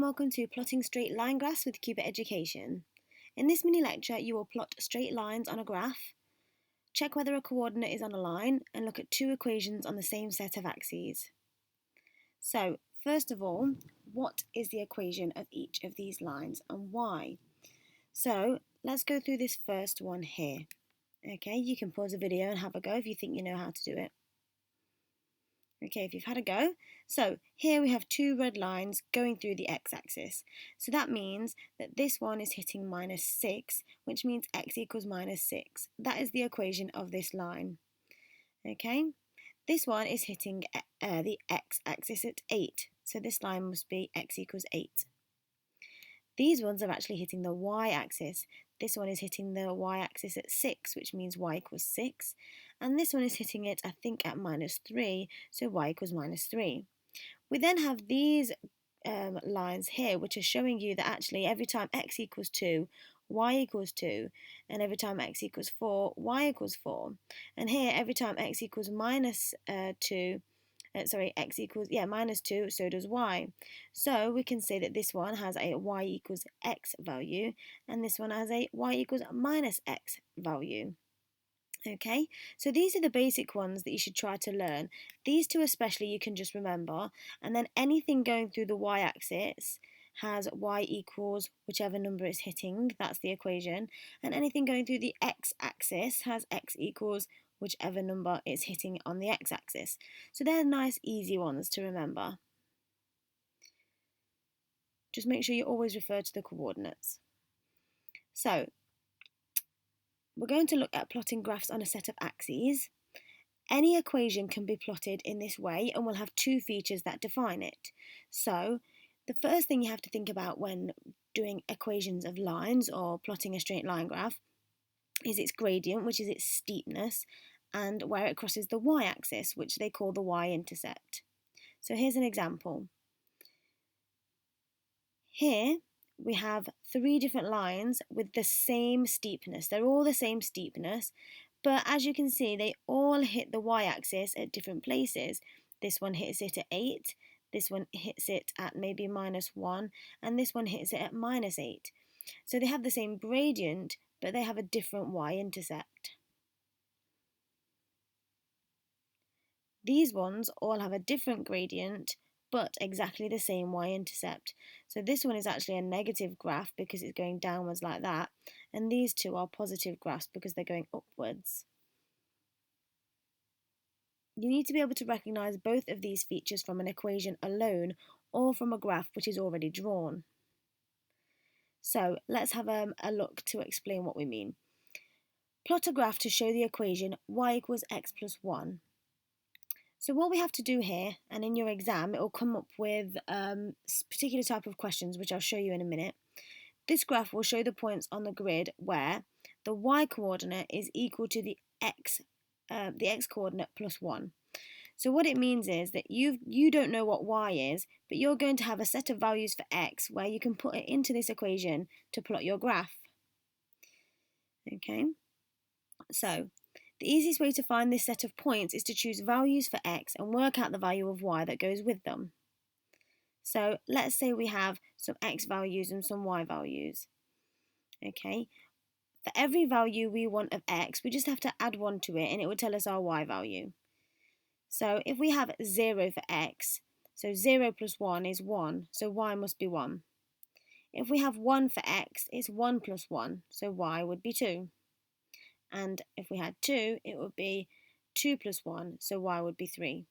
welcome to Plotting Straight Line Graphs with Cubic Education. In this mini lecture, you will plot straight lines on a graph, check whether a coordinate is on a line, and look at two equations on the same set of axes. So, first of all, what is the equation of each of these lines and why? So, let's go through this first one here. Okay, you can pause the video and have a go if you think you know how to do it. Okay, if you've had a go. So here we have two red lines going through the x-axis. So that means that this one is hitting -6, which means x equals -6. That is the equation of this line. Okay, this one is hitting the x-axis at 8. So this line must be x equals 8. These ones are actually hitting the y-axis. This one is hitting the y-axis at 6, which means y equals 6. And this one is hitting it, I think, at -3, so y equals -3. We then have these lines here, which are showing you that actually every time x equals 2, y equals 2. And every time x equals 4, y equals 4. And here, every time x equals -2, x equals, -2, so does y. So we can say that this one has a y equals x value, and this one has a y equals -x value. Okay, so these are the basic ones that you should try to learn. These two especially you can just remember, and then anything going through the y-axis has y equals whichever number it's hitting, that's the equation, and anything going through the x-axis has x equals whichever number it's hitting on the x-axis. So they're nice, easy ones to remember. Just make sure you always refer to the coordinates. So, we're going to look at plotting graphs on a set of axes. Any equation can be plotted in this way and will have two features that define it. So, the first thing you have to think about when doing equations of lines or plotting a straight line graph is its gradient, which is its steepness, and where it crosses the y-axis, which they call the Y-intercept. So here's an example. Here we have three different lines with the same steepness. They're all the same steepness, but as you can see, they all hit the y-axis at different places. This one hits it at 8, this one hits it at maybe -1, and this one hits it at -8. So they have the same gradient, but they have a different y-intercept. These ones all have a different gradient, but exactly the same y-intercept. So this one is actually a negative graph because it's going downwards like that, and these two are positive graphs because they're going upwards. You need to be able to recognise both of these features from an equation alone or from a graph which is already drawn. So let's have a look to explain what we mean. Plot a graph to show the equation y equals x plus 1. So what we have to do here, and in your exam it will come up with a particular type of questions which I'll show you in a minute. This graph will show the points on the grid where the y coordinate is equal to the x coordinate plus 1. So what it means is that you don't know what y is, but you're going to have a set of values for x where you can put it into this equation to plot your graph. Okay, so the easiest way to find this set of points is to choose values for x and work out the value of y that goes with them. So let's say we have some x values and some y values. Okay, for every value we want of x, we just have to add 1 to it and it will tell us our y value. So if we have 0 for x, so 0 plus 1 is 1, so y must be 1. If we have 1 for x, it's 1 plus 1, so y would be 2. And if we had 2, it would be 2 plus 1, so y would be 3.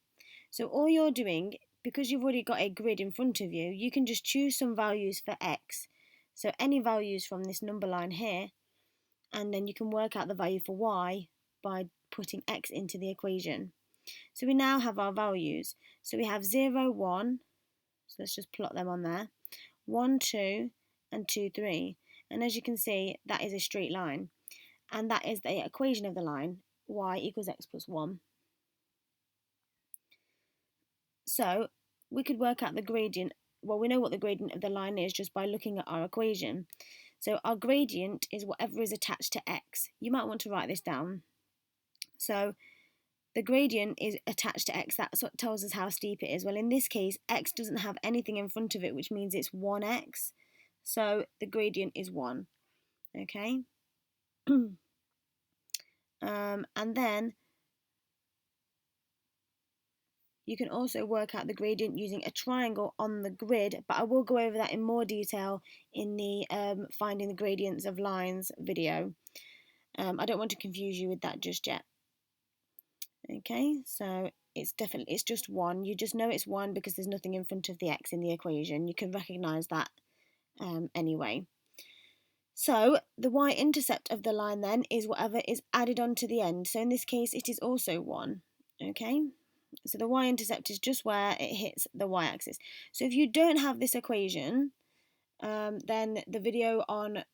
So all you're doing, because you've already got a grid in front of you, you can just choose some values for x. So any values from this number line here, and then you can work out the value for y by putting x into the equation. So we now have our values. So we have 0, 1, so let's just plot them on there, 1, 2, and 2, 3. And as you can see, that is a straight line. And that is the equation of the line, y equals x plus 1. So we could work out the gradient. Well, we know what the gradient of the line is just by looking at our equation. So our gradient is whatever is attached to x. You might want to write this down. So the gradient is attached to x. That's what tells us how steep it is. Well, in this case, x doesn't have anything in front of it, which means it's 1x. So the gradient is 1. Okay? And then you can also work out the gradient using a triangle on the grid, but I will go over that in more detail in the finding the gradients of lines video. I don't want to confuse you with that just yet. Okay, so it's just 1. You just know it's 1 because there's nothing in front of the x in the equation. You can recognise that anyway. So the y-intercept of the line then is whatever is added on to the end. So in this case, it is also 1. Okay, so the y-intercept is just where it hits the y-axis. So if you don't have this equation, then the video on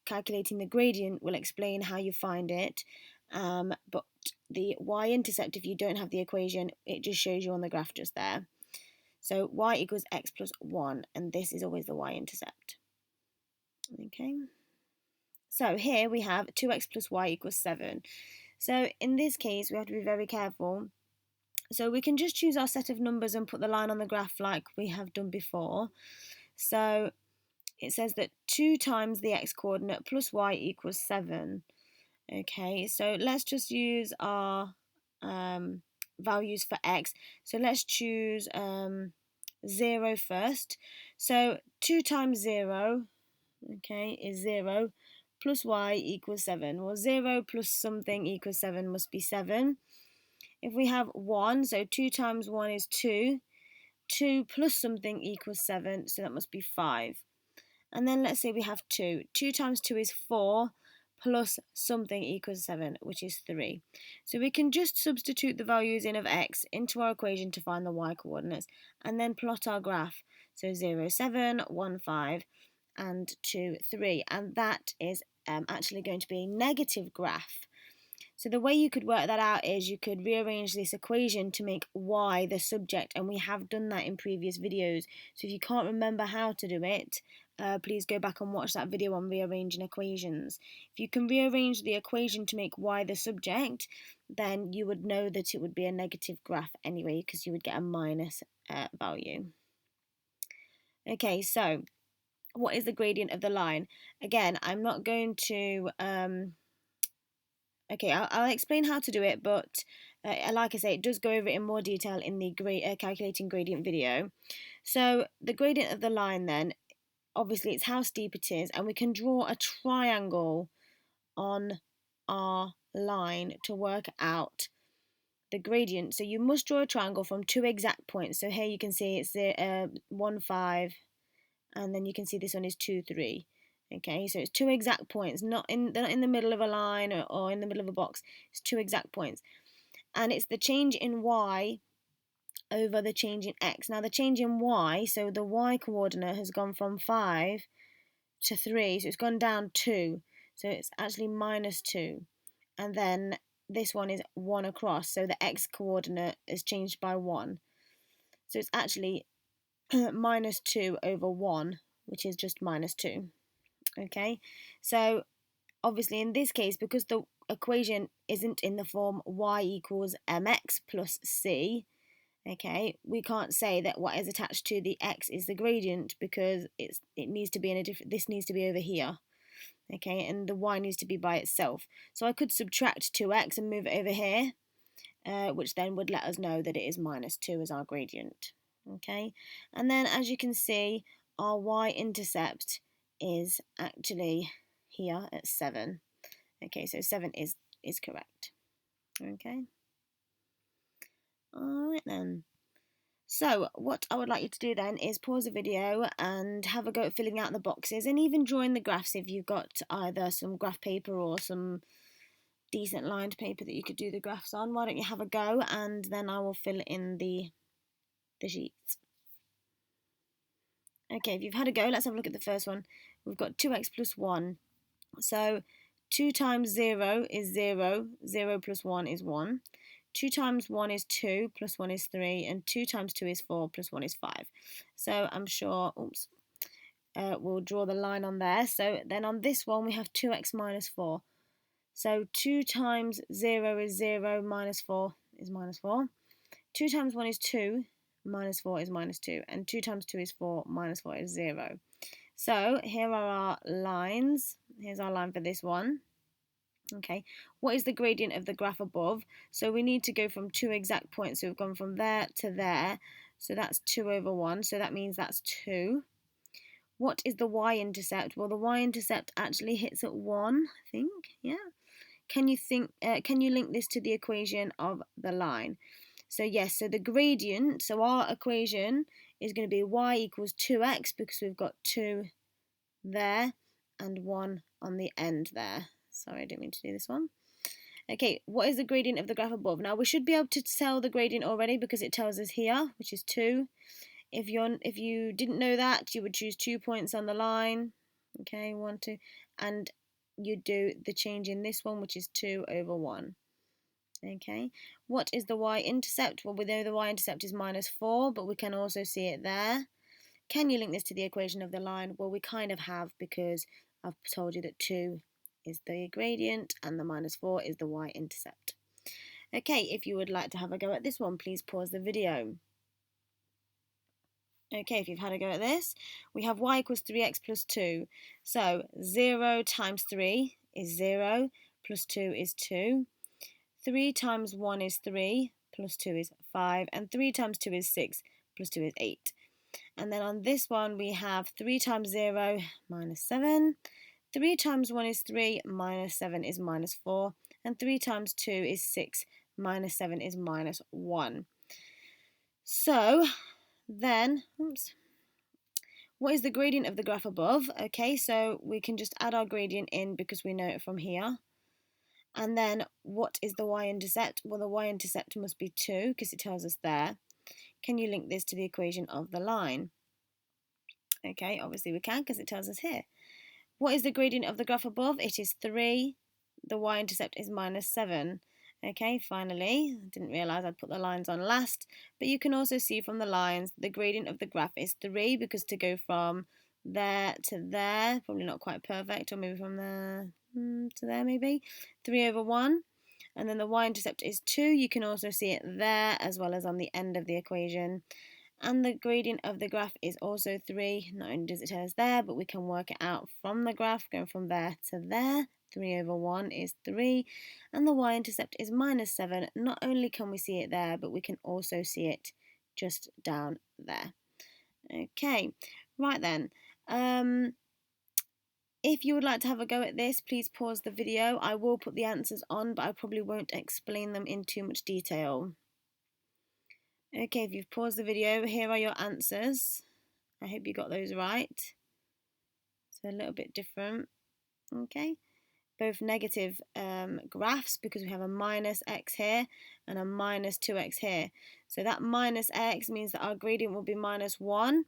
calculating the gradient will explain how you find it. But the y-intercept, if you don't have the equation, it just shows you on the graph just there. So y equals x plus 1, and this is always the y-intercept. Okay. So here we have 2x plus y equals 7. So in this case, we have to be very careful. So we can just choose our set of numbers and put the line on the graph like we have done before. So it says that 2 times the x coordinate plus y equals 7. Okay, so let's just use our values for x. So let's choose 0 first. So 2 times 0, okay, is 0, plus y equals 7. Well, 0 plus something equals 7 must be 7. If we have 1, so 2 times 1 is 2. 2 plus something equals 7, so that must be 5. And then let's say we have 2. 2 times 2 is 4, plus something equals 7, which is 3. So we can just substitute the values in of x into our equation to find the y coordinates, and then plot our graph. So 0, 7, 1, 5, and 2, 3. And that is actually going to be a negative graph. So the way you could work that out is you could rearrange this equation to make y the subject, and we have done that in previous videos. So if you can't remember how to do it, please go back and watch that video on rearranging equations. If you can rearrange the equation to make y the subject, then you would know that it would be a negative graph anyway, because you would get a minus value. Okay, so what is the gradient of the line? Again, I'm not going to... Okay, I'll explain how to do it, but like I say, it does go over it in more detail in the calculating gradient video. So the gradient of the line then, obviously it's how steep it is, and we can draw a triangle on our line to work out the gradient. So you must draw a triangle from 2 exact points. So here you can see it's 1, 5, and then you can see this one is 2, 3. Okay, so it's 2 exact points, they're not in the middle of a line or in the middle of a box. It's 2 exact points. And it's the change in y over the change in x. Now the change in y, so the y coordinate has gone from 5 to 3, so it's gone down 2. So it's actually minus 2. And then this one is 1 across, so the x coordinate is changed by 1. So it's actually minus 2 over 1, which is just minus 2. Okay, so obviously in this case, because the equation isn't in the form y equals mx plus c, okay, we can't say that what is attached to the x is the gradient, because it needs to be in a different, this needs to be over here, okay, and the y needs to be by itself. So I could subtract 2x and move it over here, which then would let us know that it is minus 2 as our gradient. Okay, and then as you can see, our y-intercept is actually here at 7. Okay, so 7 is correct. Okay. Alright then. So what I would like you to do then is pause the video and have a go at filling out the boxes, and even drawing the graphs if you've got either some graph paper or some decent lined paper that you could do the graphs on. Why don't you have a go, and then I will fill in the sheets. Okay, if you've had a go, let's have a look at the first one. We've got 2x plus 1. So 2 times 0 is 0. 0 plus 1 is 1. 2 times 1 is 2, plus 1 is 3, and 2 times 2 is 4, plus 1 is 5. So I'm sure, we'll draw the line on there. So then on this one, we have 2x minus 4. So 2 times 0 is 0, minus 4 is minus 4. 2 times 1 is 2, minus 4 is minus 2. And 2 times 2 is 4, minus 4 is 0. So here are our lines. Here's our line for this one. Okay, what is the gradient of the graph above? So we need to go from two exact points. So we've gone from there to there. So that's 2 over 1. So that means that's 2. What is the y-intercept? Well, the y-intercept actually hits at 1, I think. Yeah. Can you link this to the equation of the line? So yes, so the gradient, so our equation is going to be y equals 2x because we've got 2 there and 1 on the end there. Sorry, I didn't mean to do this one. Okay, what is the gradient of the graph above? Now, we should be able to tell the gradient already because it tells us here, which is 2. If you didn't know that, you would choose 2 points on the line. Okay, 1, 2, and you do the change in this one, which is 2 over 1. Okay, what is the y-intercept? Well, we know the y-intercept is minus 4, but we can also see it there. Can you link this to the equation of the line? Well, we kind of have because I've told you that 2 is the gradient and the minus 4 is the y-intercept. Okay, if you would like to have a go at this one, please pause the video. Okay, if you've had a go at this, we have y equals 3x plus 2. So 0 times 3 is 0, plus 2 is 2. 3 times 1 is 3, plus 2 is 5, and 3 times 2 is 6, plus 2 is 8. And then on this one, we have 3 times 0, minus 7. 3 times 1 is 3, minus 7 is minus 4. And 3 times 2 is 6, minus 7 is minus 1. So then, what is the gradient of the graph above? Okay, so we can just add our gradient in because we know it from here. And then what is the y-intercept? Well, the y-intercept must be 2 because it tells us there. Can you link this to the equation of the line? Okay, obviously we can because it tells us here. What is the gradient of the graph above? It is 3. The y-intercept is minus 7. Okay, finally, I didn't realise I'd put the lines on last, but you can also see from the lines the gradient of the graph is 3 because to go from there to there, probably not quite perfect, or maybe from there to there maybe, 3 over 1. And then the y-intercept is 2. You can also see it there as well as on the end of the equation. And the gradient of the graph is also 3. Not only does it tell us there, but we can work it out from the graph, going from there to there. 3 over 1 is 3. And the y-intercept is minus 7. Not only can we see it there, but we can also see it just down there. Okay, right then. If you would like to have a go at this, please pause the video. I will put the answers on, but I probably won't explain them in too much detail. Okay, if you've paused the video, here are your answers. I hope you got those right. So a little bit different. Okay, both negative graphs because we have a minus x here and a minus 2x here. So that minus x means that our gradient will be minus 1,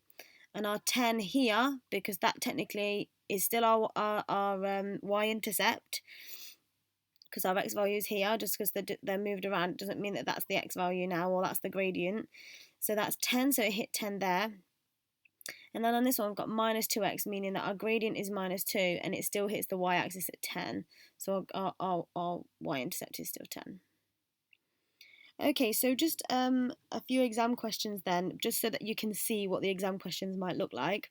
and our 10 here, because that technically is still our y-intercept, because our x value is here, just because they're moved around doesn't mean that that's the x value now, or that's the gradient. So that's 10, so it hit 10 there. And then on this one, we've got minus 2x, meaning that our gradient is minus 2, and it still hits the y-axis at 10. So our y-intercept is still 10. Okay, so just a few exam questions then, just so that you can see what the exam questions might look like.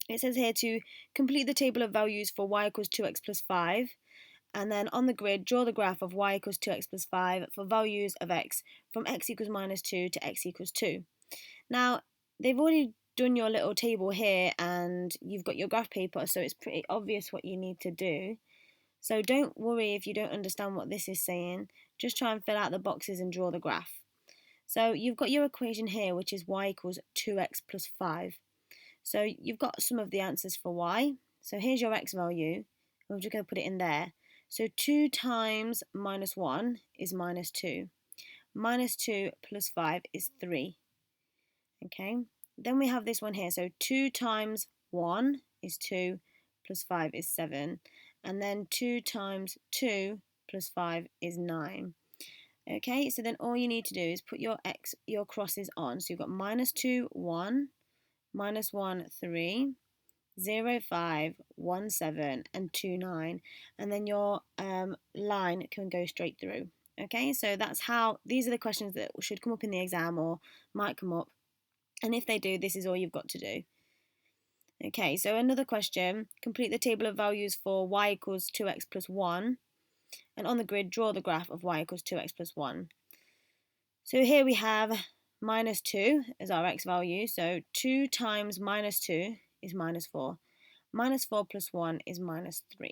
It says here to complete the table of values for y equals 2x plus 5. And then on the grid, draw the graph of y equals 2x plus 5 for values of x from x equals minus 2 to x equals 2. Now, they've already done your little table here and you've got your graph paper, so it's pretty obvious what you need to do. So don't worry if you don't understand what this is saying. Just try and fill out the boxes and draw the graph. So you've got your equation here, which is y equals 2x plus 5. So you've got some of the answers for y. So here's your x value. We're just going to put it in there. So 2 times minus 1 is minus 2. Minus 2 plus 5 is 3. Okay, then we have this one here. So 2 times 1 is 2, plus 5 is 7. And then 2 times 2 plus 5 is 9. Okay, so then all you need to do is put your crosses on. So you've got minus 2, 1, minus 1, 3, 0, 5, 1, 7, and 2, 9, and then your line can go straight through. Okay, so that's how, these are the questions that should come up in the exam or might come up, and if they do, this is all you've got to do. Okay, so another question, complete the table of values for y equals 2x plus 1, and on the grid, draw the graph of y equals 2x plus 1. So here we have minus 2 as our x value, so 2 times minus 2 is minus 4. Minus 4 plus 1 is minus 3.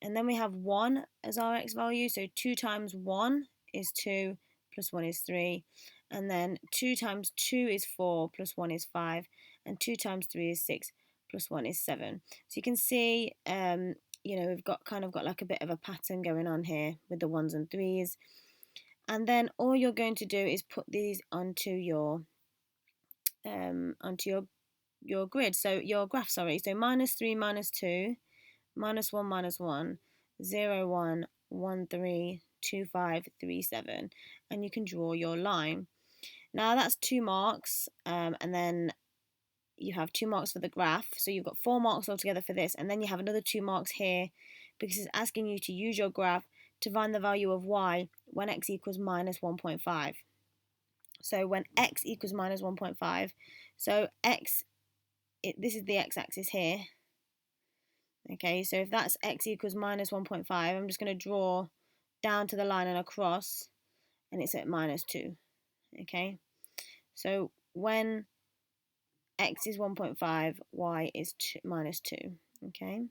And then we have 1 as our x value, so 2 times 1 is 2, plus 1 is 3. And then 2 times 2 is 4, plus 1 is 5. And 2 times 3 is 6, plus 1 is 7. So you can see, we've got like a bit of a pattern going on here with the 1s and 3s. And then all you're going to do is put these onto your grid. So your graph, sorry. So minus 3, minus 2, minus 1, minus 1, 0, 1, 1, 3, 2, 5, 3, 7. And you can draw your line. Now that's 2 marks, and then you have 2 marks for the graph. So you've got 4 marks altogether for this, and then you have another 2 marks here because it's asking you to use your graph to find the value of y when x equals minus 1.5. So when x equals minus 1.5, so this is the x-axis here. Okay, so if that's x equals minus 1.5, I'm just going to draw down to the line and across, and it's at minus 2. Okay, so when x is 1.5, y is minus 2. Okay,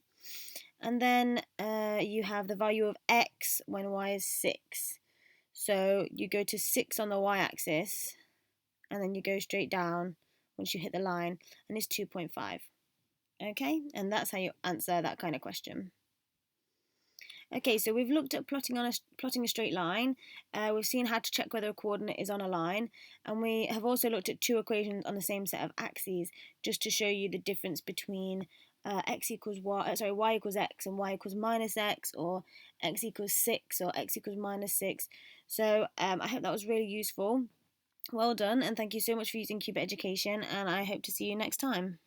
and then you have the value of x when y is 6. So you go to 6 on the y-axis, and then you go straight down once you hit the line, and it's 2.5. Okay, and that's how you answer that kind of question. Okay, so we've looked at plotting a straight line. We've seen how to check whether a coordinate is on a line, and we have also looked at 2 equations on the same set of axes, just to show you the difference between y equals x and y equals minus x, or x equals 6 or x equals minus 6. So I hope that was really useful. Well done, and thank you so much for using Cubit Education, and I hope to see you next time.